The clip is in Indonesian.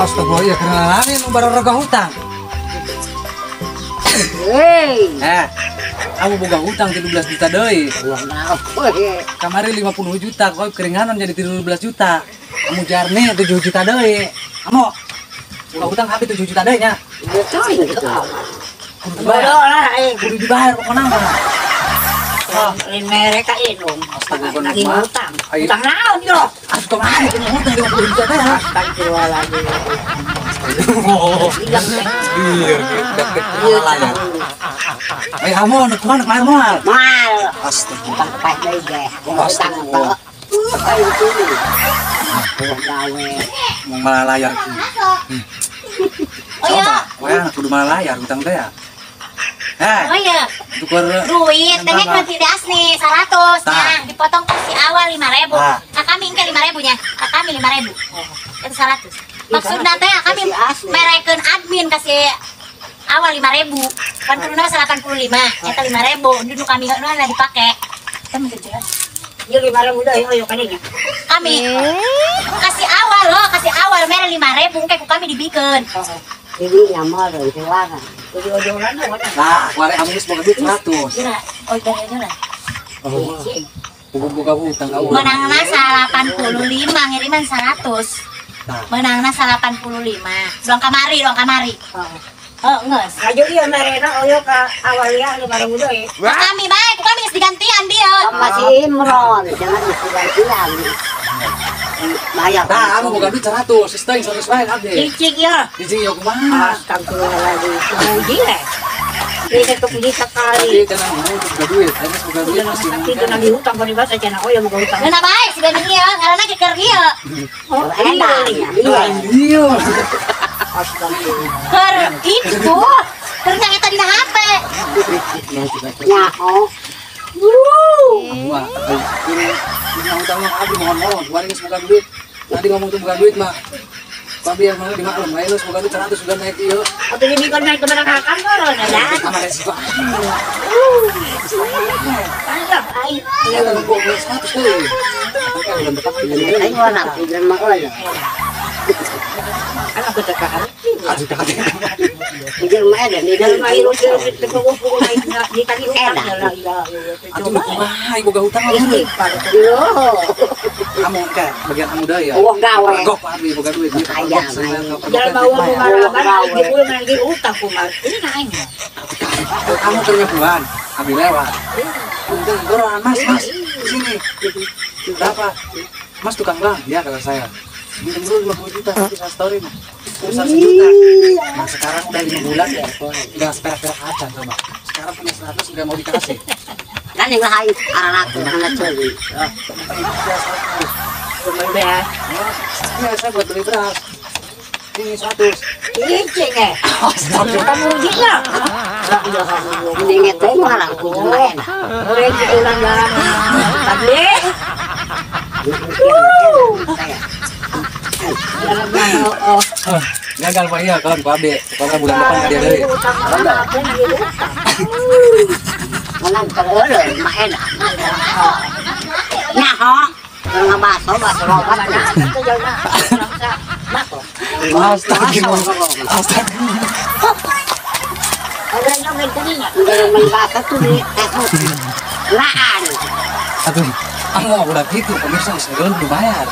Astaga, ya karena ini baru rega hutang. Kamu boga hutang 17 juta deui. Kamari 50 juta, kau keringanan jadi 13 juta. Kamu jarne 7 juta deui. Kamu boga hutang habis 7 juta deui nya. Kudu dibayar pokona mah. Mereka inum. Lagi hutang. Hutang naon yo? Astaga, ini hutang 50 juta teh. Astagfirullahaladzim. Ay, kamu anak mana kemarin mal? Mal. Astaga. Hutang pay deui ge. Hutang teu. Mau malah layar. Oh iya. Wah, kudu malah layar hutang teh ya. Oh iya. Tuker Duit, tengek nanti das nih 100 nya, dipotong kasih awal 5.000. Kami engke 5.000 nya, kami 5.000. Itu 100. Maksudna teh kami merekeun admin kasih awal 5.000. Kan kuruna 85, eta 5.000, dulu kami heula dipake. Teu jelas. Jadi 5.000 deui ayo kadinya. Kami kasih awal loh, kasih awal mere 5.000 engke ku kami dibikeun. Jadi nyamal deui teh warna. Jadi ojolan nah, kemarin kamu geus boga duit 100. Kira, oh jangan lah. Boga hutang awal. Menangna 85, ngiriman 100. Menangna 85. Doang kamari. Oh, ngeus. Ayo ieu merena oyo ka awalnya 5.000 deui. Kami baik, kami geus digantian dia. Masih Imron, jangan digantian. Bayar. Nah, kamu boga duit 100, sistem 100 bae abdi. Cicing ya. Cicing yo kumaha? Astagfirullahaladzim. Muji le. Ini tuh puji sekali. Jangan mau boga duit, ayo boga duit pasti. Nanti itu lagi hutang pada bahasa cenah oyo boga hutang. Ngeuna bae si bening ieu, ngaranna ge keur ieu. Oh, enak. Iya. Keur itu. Keur nyangeta dina HP. Nyaho. Wah, ini utang abdi mohon kemarin geus boga duit. Tadi ngomong tuh boga duit mah. Tapi yang mau dimaklum, ayo boga duit 100 sudah naik ieu. Atau jadi kan naik ke barang hakam koron ya. Sama resiko. Anggap air. Iya, kan boga 100 deui. Tapi udah tetap Ayo warna pikiran mah oyo. Anak ketekaan. Di rumah ada, di dalam air udah terkumpul di tadi ada. Atuh kumaha boga hutang Ini euy. Kamu kan bagian kamu deui ya. Oh gawe. Gok abdi boga duit. Ayam. Dalam bawa pengalaman di bulan lagi utang kumar. Ini naik. Kamu ternyubuan, abdi lewat. Untung beneran Mas, sini. Berapa? Mas tukang bang, ya kata saya. Minum dulu 50 juta, nanti saya story mah. Besar 1 juta. Nah sekarang udah 5 bulan ya, udah seperak-perak aja coba. Sekarang punya 100 udah mau dikasih. Kan yang lain anak dengan curi. Ya, saya buat beli beras. Ini 100. Cicing kamu gila. Ini ngeteng malah kudu enak. Orang ulang dalam tadi. Gagal Pak iya kan Pak Abde. Karena bulan depan dia deui. Menang terus mah enak. Nah, kalau baso lobat nah. Itu jalan. Astagfirullah. Ada yang ngenteninya. Dari membasa tuh di laan. Aduh, kamu udah gitu, pemirsa sebelum dibayar.